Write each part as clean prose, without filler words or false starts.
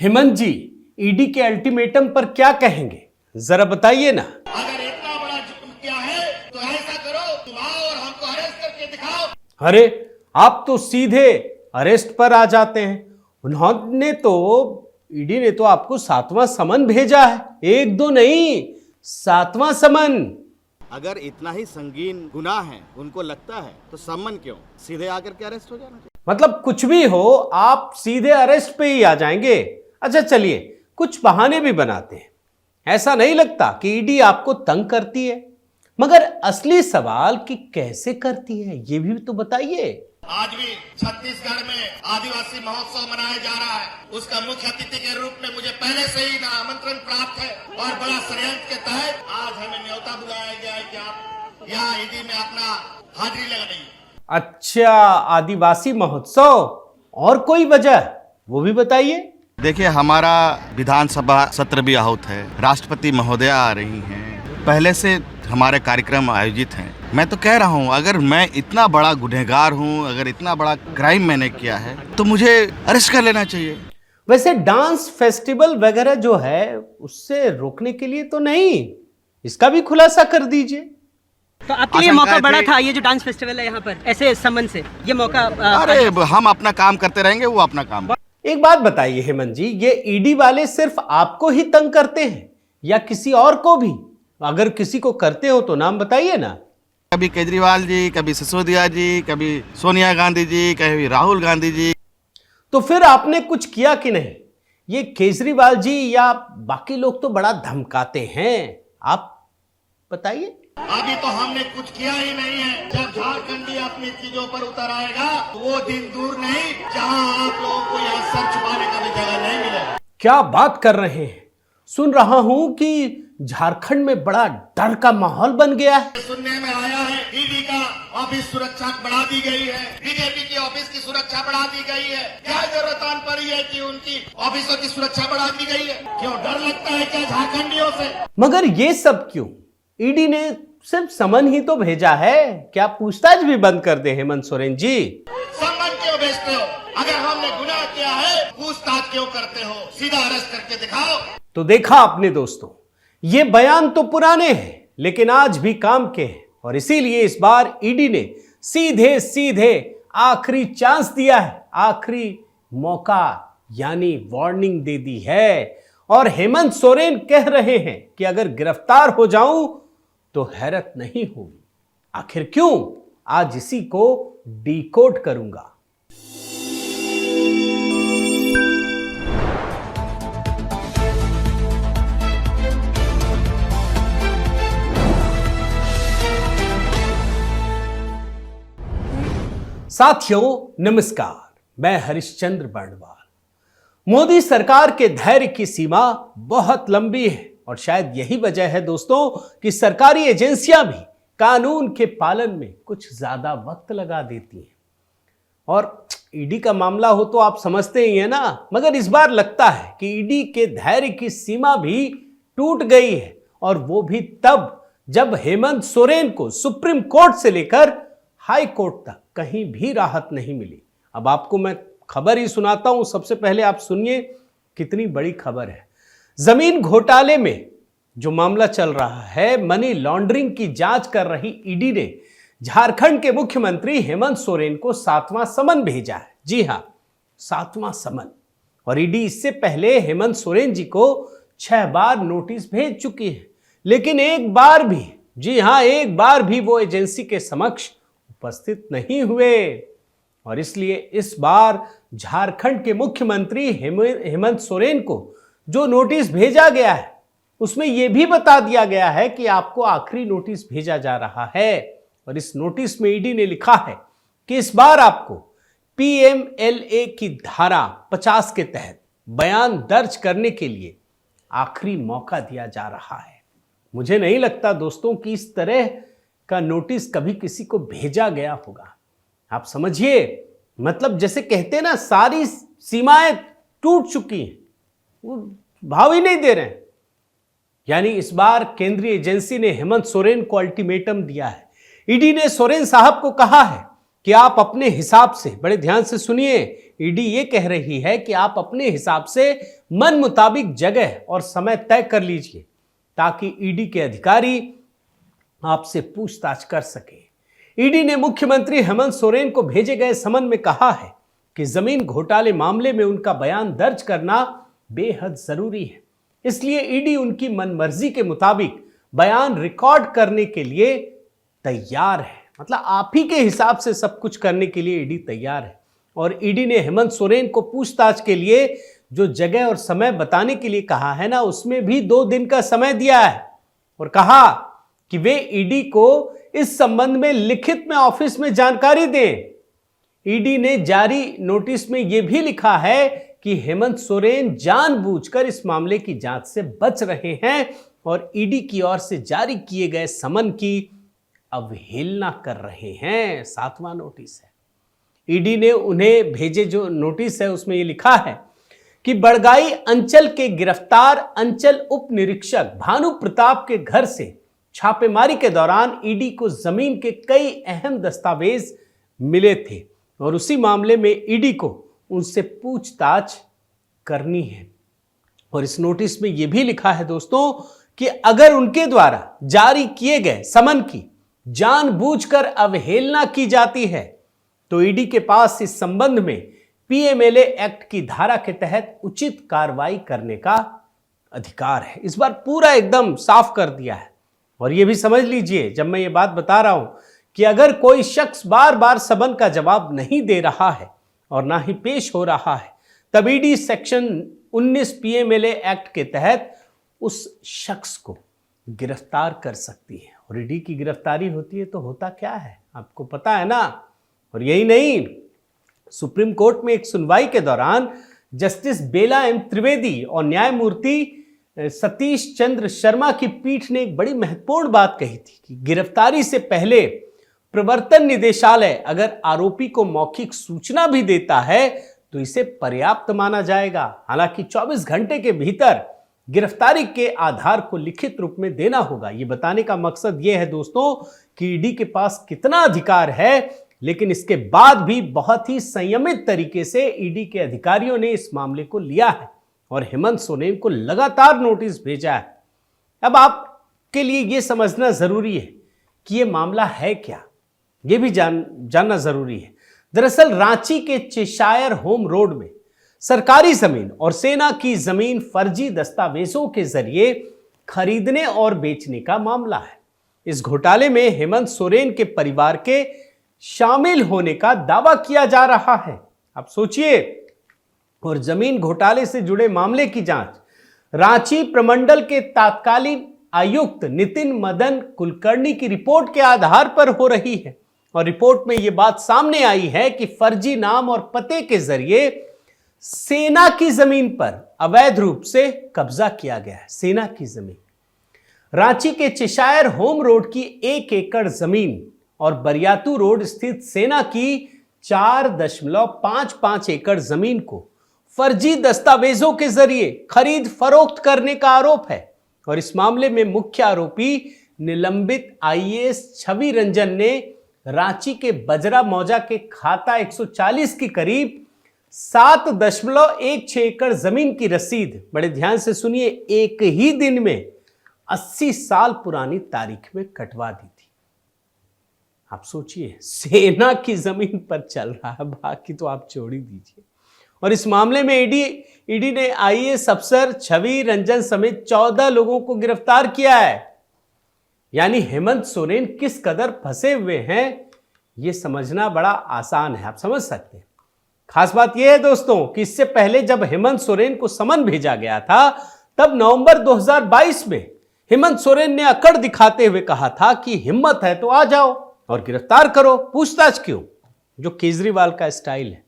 हेमंत जी, ED के ultimatum पर क्या कहेंगे, जरा बताइए ना। अगर इतना बड़ा जुर्म किया है तो ऐसा करो, तुम आओ और हमको अरेस्ट करके दिखाओ। अरे आप तो सीधे अरेस्ट पर आ जाते हैं। उन्होंने तो, ईडी ने तो आपको 7वां समन भेजा है, 1 2 नहीं, 7वां समन। अगर इतना ही संगीन गुनाह है उनको लगता है तो सम्मन क्यों, सीधे आकर के अरेस्ट हो जाना चाहिए। मतलब कुछ भी हो, आप सीधे अरेस्ट पे ही आ जाएंगे। अच्छा चलिए, कुछ बहाने भी बनाते हैं। ऐसा नहीं लगता कि ईडी आपको तंग करती है, मगर असली सवाल कि कैसे करती है ये भी तो बताइए। आज भी छत्तीसगढ़ में आदिवासी महोत्सव मनाया जा रहा है। उसका मुख्य अतिथि के रूप में मुझे पहले से ही आमंत्रण प्राप्त है और बड़ा षड्यंत्र के तहत आज हमें न्योता बुलाया गया है कि आप यहाँ ईडी में अपना हाजिरी लगाइए। अच्छा, आदिवासी महोत्सव, और कोई वजह वो भी बताइए। देखिए, हमारा विधानसभा सत्र भी आहूत है, राष्ट्रपति महोदया आ रही हैं, पहले से हमारे कार्यक्रम आयोजित हैं। मैं तो कह रहा हूँ, अगर मैं इतना बड़ा गुनहगार हूँ, अगर इतना बड़ा क्राइम मैंने किया है तो मुझे अरेस्ट कर लेना चाहिए। वैसे डांस फेस्टिवल वगैरह जो है उससे रोकने के लिए तो नहीं, इसका भी खुलासा कर दीजिए। तो आपके लिए मौका बड़ा था, ये जो डांस फेस्टिवल है यहाँ पर ऐसे समन से, ये मौका अरे हम अपना काम करते रहेंगे, वो अपना काम। एक बात बताइए हेमंत जी, ये ईडी वाले सिर्फ आपको ही तंग करते हैं या किसी और को भी? अगर किसी को करते हो तो नाम बताइए ना। कभी केजरीवाल जी, कभी सिसोदिया जी, कभी सोनिया गांधी जी, कभी राहुल गांधी जी। तो फिर आपने कुछ किया कि नहीं? ये केजरीवाल जी या बाकी लोग तो बड़ा धमकाते हैं, आप बताइए। अभी तो हमने कुछ किया ही नहीं है। जब झारखंडी अपनी चीजों पर उतर आएगा तो वो दिन दूर नहीं जहां आप लोगों को यहाँ सर छुपाने का भी जगह नहीं मिलेगा। क्या बात कर रहे हैं? सुन रहा हूं कि झारखंड में बड़ा डर का माहौल बन गया है। सुनने में आया है ईडी का ऑफिस सुरक्षा बढ़ा दी गई है, बीजेपी की ऑफिस की सुरक्षा बढ़ा दी गई है। क्या जरूरत आन पड़ी है कि उनकी ऑफिसों की सुरक्षा बढ़ा दी गई है? क्यों डर लगता है क्या झारखंडियों से? मगर ये सब क्यों? ईडी ने सिर्फ समन ही तो भेजा है, क्या पूछताछ भी बंद कर दे हेमंत सोरेन जी? सम्मान क्यों भेजते हो? अगर हमने गुनाह किया है पूछताछ क्यों करते हो? सीधा अरेस्ट करके दिखाओ। तो देखा आपने दोस्तों, ये बयान तो पुराने हैं लेकिन आज भी काम के हैं, और इसीलिए इस बार ईडी ने सीधे सीधे आखिरी चांस दिया है, आखिरी मौका यानी वार्निंग दे दी है। और हेमंत सोरेन कह रहे हैं कि अगर गिरफ्तार हो जाऊं तो हैरत नहीं होगी। आखिर क्यों? आज इसी को डिकोड करूंगा। साथियों नमस्कार, मैं हरिश्चंद्र बर्णवाल। मोदी सरकार के धैर्य की सीमा बहुत लंबी है और शायद यही वजह है दोस्तों कि सरकारी एजेंसियां भी कानून के पालन में कुछ ज्यादा वक्त लगा देती हैं। और ईडी का मामला हो तो आप समझते ही हैं ना, मगर इस बार लगता है कि ईडी के धैर्य की सीमा भी टूट गई है, और वो भी तब जब हेमंत सोरेन को सुप्रीम कोर्ट से लेकर हाई कोर्ट तक कहीं भी राहत नहीं मिली। अब आपको मैं खबर ही सुनाता हूं। सबसे पहले आप सुनिए कितनी बड़ी खबर है। जमीन घोटाले में जो मामला चल रहा है, मनी लॉन्ड्रिंग की जांच कर रही ईडी ने झारखंड के मुख्यमंत्री हेमंत सोरेन को 7वां समन भेजा है। जी हां, 7वां समन। और ईडी इससे पहले हेमंत सोरेन जी को 6 बार नोटिस भेज चुकी है, लेकिन एक बार भी, जी हां एक बार भी वो एजेंसी के समक्ष उपस्थित नहीं हुए। और इसलिए इस बार झारखंड के मुख्यमंत्री हेमंत सोरेन को जो नोटिस भेजा गया है उसमें यह भी बता दिया गया है कि आपको आखिरी नोटिस भेजा जा रहा है। और इस नोटिस में ईडी ने लिखा है कि इस बार आपको पीएमएलए की धारा 50 के तहत बयान दर्ज करने के लिए आखिरी मौका दिया जा रहा है। मुझे नहीं लगता दोस्तों कि इस तरह का नोटिस कभी किसी को भेजा गया होगा। आप समझिए, मतलब जैसे कहते ना, सारी सीमाएं टूट चुकी हैं, वो भाव ही नहीं दे रहे हैं। यानी इस बार केंद्रीय एजेंसी ने हेमंत सोरेन को अल्टीमेटम दिया है। ईडी ने सोरेन साहब को कहा है कि आप अपने हिसाब से, बड़े ध्यान से सुनिए, ईडी ये कह रही है कि आप अपने हिसाब से मन मुताबिक जगह और समय तय कर लीजिए ताकि ईडी के अधिकारी आपसे पूछताछ कर सके। ईडी ने मुख्यमंत्री हेमंत सोरेन को भेजे गए समन में कहा है कि जमीन घोटाले मामले में उनका बयान दर्ज करना बेहद जरूरी है, इसलिए ईडी उनकी मनमर्जी के मुताबिक बयान रिकॉर्ड करने के लिए तैयार है। मतलब आप ही के हिसाब से सब कुछ करने के लिए ईडी तैयार है। और ईडी ने हेमंत सोरेन को पूछताछ के लिए जो जगह और समय बताने के लिए कहा है ना, उसमें भी 2 दिन का समय दिया है और कहा कि वे ईडी को इस संबंध में लिखित में ऑफिस में जानकारी दें। ईडी ने जारी नोटिस में यह भी लिखा है कि हेमंत सोरेन जानबूझकर इस मामले की जांच से बच रहे हैं और ईडी की ओर से जारी किए गए समन की अवहेलना कर रहे हैं। 7वां नोटिस है। ईडी ने उन्हें भेजे जो नोटिस है उसमें यह लिखा है कि बड़गाई अंचल के गिरफ्तार अंचल उप निरीक्षक भानु प्रताप के घर से छापेमारी के दौरान ईडी को जमीन के कई अहम दस्तावेज मिले थे और उसी मामले में ईडी को उनसे पूछताछ करनी है। और इस नोटिस में यह भी लिखा है दोस्तों कि अगर उनके द्वारा जारी किए गए समन की जानबूझकर अवहेलना की जाती है तो ईडी के पास इस संबंध में पीएमएलए एक्ट की धारा के तहत उचित कार्रवाई करने का अधिकार है। इस बार पूरा एकदम साफ कर दिया है। और यह भी समझ लीजिए, जब मैं ये बात बता रहा हूं कि अगर कोई शख्स बार बार समन का जवाब नहीं दे रहा है और ना ही पेश हो रहा है, तब ईडी सेक्शन 19 पीएमएलए एक्ट के तहत उस शख्स को गिरफ्तार कर सकती है। और ईडी की गिरफ्तारी होती है तो होता क्या है, आपको पता है ना। और यही नहीं, सुप्रीम कोर्ट में एक सुनवाई के दौरान जस्टिस बेला एम त्रिवेदी और न्यायमूर्ति सतीश चंद्र शर्मा की पीठ ने एक बड़ी महत्वपूर्ण बात कही थी कि गिरफ्तारी से पहले प्रवर्तन निदेशालय अगर आरोपी को मौखिक सूचना भी देता है तो इसे पर्याप्त माना जाएगा। हालांकि 24 घंटे के भीतर गिरफ्तारी के आधार को लिखित रूप में देना होगा। यह बताने का मकसद यह है दोस्तों कि ईडी के पास कितना अधिकार है, लेकिन इसके बाद भी बहुत ही संयमित तरीके से ईडी के अधिकारियों ने इस मामले को लिया है और हेमंत सोरेन को लगातार नोटिस भेजा है। अब आपके लिए यह समझना जरूरी है कि यह मामला है क्या, यह भी जानना जरूरी है। दरअसल रांची के चेशायर होम रोड में सरकारी जमीन और सेना की जमीन फर्जी दस्तावेजों के जरिए खरीदने और बेचने का मामला है। इस घोटाले में हेमंत सोरेन के परिवार के शामिल होने का दावा किया जा रहा है। आप सोचिए, और जमीन घोटाले से जुड़े मामले की जांच रांची प्रमंडल के तत्कालीन आयुक्त नितिन मदन कुलकर्णी की रिपोर्ट के आधार पर हो रही है। और रिपोर्ट में यह बात सामने आई है कि फर्जी नाम और पते के जरिए सेना की जमीन पर अवैध रूप से कब्जा किया गया है। सेना की जमीन, रांची के चेशायर होम रोड की 1 एकड़ जमीन और बरियातू रोड स्थित सेना की 4.55 एकड़ जमीन को फर्जी दस्तावेजों के जरिए खरीद फरोख्त करने का आरोप है। और इस मामले में मुख्य आरोपी निलंबित आईएएस छवि रंजन ने रांची के बजरा मौजा के खाता 140 की करीब 7.16 एकड़ जमीन की रसीद, बड़े ध्यान से सुनिए, एक ही दिन में 80 साल पुरानी तारीख में कटवा दी थी। आप सोचिए, सेना की जमीन पर चल रहा है, बाकी तो आप छोड़ ही दीजिए। और इस मामले में ईडी ने आईएएस अफसर छवि रंजन समेत 14 लोगों को गिरफ्तार किया है। यानी हेमंत सोरेन किस कदर फंसे हुए हैं यह समझना बड़ा आसान है, आप समझ सकते हैं। खास बात यह है दोस्तों कि इससे पहले जब हेमंत सोरेन को समन भेजा गया था, तब नवंबर 2022 में हेमंत सोरेन ने अकड़ दिखाते हुए कहा था कि हिम्मत है तो आ जाओ और गिरफ्तार करो, पूछताछ क्यों, जो केजरीवाल का स्टाइल है।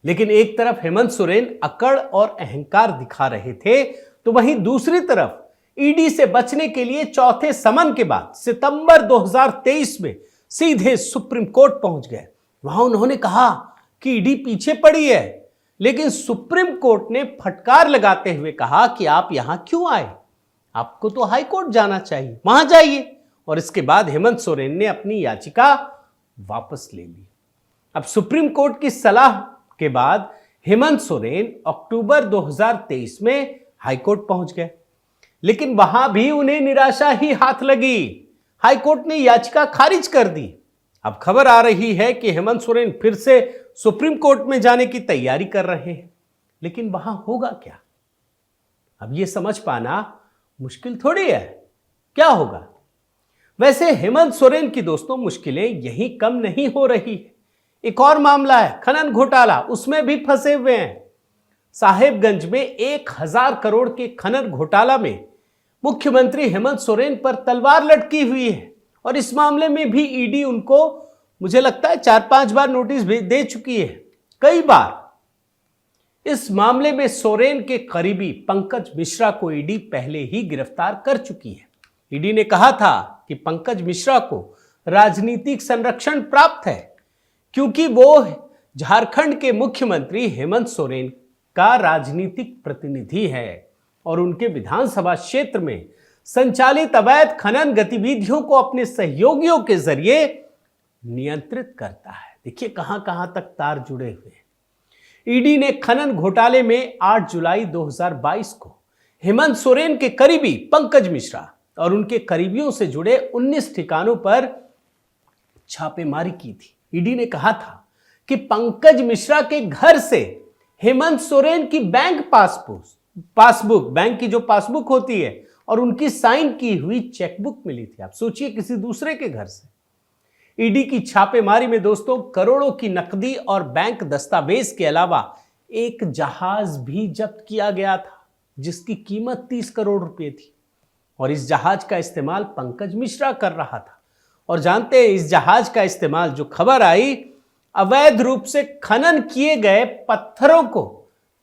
लेकिन एक तरफ हेमंत सोरेन अकड़ और अहंकार दिखा रहे थे, तो वहीं दूसरी तरफ ईडी से बचने के लिए चौथे समन के बाद सितंबर 2023 में सीधे सुप्रीम कोर्ट पहुंच गए। वहां उन्होंने कहा कि ईडी पीछे पड़ी है, लेकिन सुप्रीम कोर्ट ने फटकार लगाते हुए कहा कि आप यहां क्यों आए, आपको तो हाई कोर्ट जाना चाहिए, वहां जाइए। और इसके बाद हेमंत सोरेन ने अपनी याचिका वापस ले ली। अब सुप्रीम कोर्ट की सलाह के बाद हेमंत सोरेन अक्टूबर 2023 में हाईकोर्ट पहुंच गए, लेकिन वहां भी उन्हें निराशा ही हाथ लगी। हाईकोर्ट ने याचिका खारिज कर दी। अब खबर आ रही है कि हेमंत सोरेन फिर से सुप्रीम कोर्ट में जाने की तैयारी कर रहे हैं, लेकिन वहां होगा क्या? अब यह समझ पाना मुश्किल थोड़ी है। क्या होगा? वैसे हेमंत सोरेन की दोस्तों मुश्किलें यहीं कम नहीं हो रही है। एक और मामला है खनन घोटाला, उसमें भी फंसे हुए हैं। साहेबगंज में 1000 करोड़ के खनन घोटाला में मुख्यमंत्री हेमंत सोरेन पर तलवार लटकी हुई है और इस मामले में भी ईडी उनको मुझे लगता है 4-5 बार नोटिस दे चुकी है। कई बार इस मामले में सोरेन के करीबी पंकज मिश्रा को ईडी पहले ही गिरफ्तार कर चुकी है। ईडी ने कहा था कि पंकज मिश्रा को राजनीतिक संरक्षण प्राप्त है क्योंकि वो झारखंड के मुख्यमंत्री हेमंत सोरेन का राजनीतिक प्रतिनिधि है और उनके विधानसभा क्षेत्र में संचालित अवैध खनन गतिविधियों को अपने सहयोगियों के जरिए नियंत्रित करता है। देखिए कहां कहां तक तार जुड़े हुए हैं। ईडी ने खनन घोटाले में 8 जुलाई 2022 को हेमंत सोरेन के करीबी पंकज मिश्रा और उनके करीबियों से जुड़े 19 ठिकानों पर छापेमारी की थी। ईडी ने कहा था कि पंकज मिश्रा के घर से हेमंत सोरेन की बैंक पासबुक बैंक की जो पासबुक होती है और उनकी साइन की हुई चेकबुक मिली थी। आप सोचिए किसी दूसरे के घर से। ईडी की छापेमारी में दोस्तों करोड़ों की नकदी और बैंक दस्तावेज के अलावा एक जहाज भी जब्त किया गया था जिसकी कीमत 30 करोड़ रुपए थी और इस जहाज का इस्तेमाल पंकज मिश्रा कर रहा था। और जानते हैं इस जहाज का इस्तेमाल, जो खबर आई, अवैध रूप से खनन किए गए पत्थरों को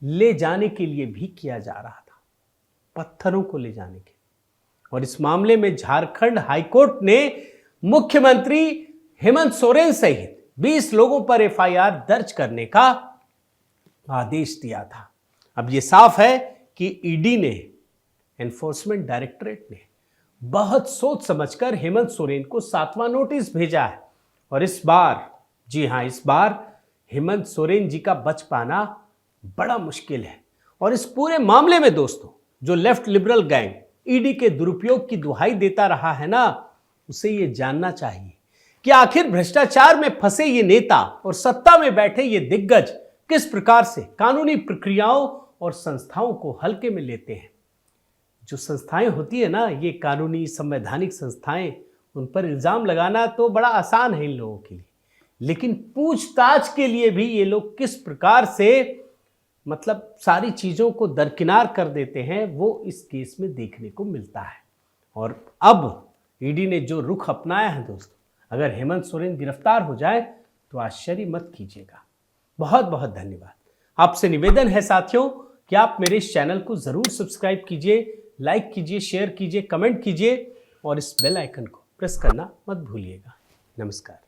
ले जाने के लिए भी किया जा रहा था। पत्थरों को ले जाने के। और इस मामले में झारखंड हाईकोर्ट ने मुख्यमंत्री हेमंत सोरेन सहित 20 लोगों पर एफआईआर दर्ज करने का आदेश दिया था। अब यह साफ है कि ईडी ने, एनफोर्समेंट डायरेक्टरेट ने बहुत सोच समझकर हेमंत सोरेन को 7वां नोटिस भेजा है। और इस बार, जी हां, इस बार हेमंत सोरेन जी का बच पाना बड़ा मुश्किल है। और इस पूरे मामले में दोस्तों जो लेफ्ट लिबरल गैंग ईडी के दुरुपयोग की दुहाई देता रहा है ना, उसे यह जानना चाहिए कि आखिर भ्रष्टाचार में फंसे ये नेता और सत्ता में बैठे ये दिग्गज किस प्रकार से कानूनी प्रक्रियाओं और संस्थाओं को हल्के में लेते हैं। जो संस्थाएं होती है ना, ये कानूनी संवैधानिक संस्थाएं, उन पर इल्जाम लगाना तो बड़ा आसान है इन लोगों के लिए, लेकिन पूछताछ के लिए भी ये लोग किस प्रकार से सारी चीजों को दरकिनार कर देते हैं, वो इस केस में देखने को मिलता है। और अब ईडी ने जो रुख अपनाया है दोस्तों, अगर हेमंत सोरेन गिरफ्तार हो जाए तो आश्चर्य मत कीजिएगा। बहुत बहुत धन्यवाद। आपसे निवेदन है साथियों कि आप मेरे इस चैनल को जरूर सब्सक्राइब कीजिए, लाइक कीजिए, शेयर कीजिए, कमेंट कीजिए और इस बेल आइकन को प्रेस करना मत भूलिएगा। नमस्कार।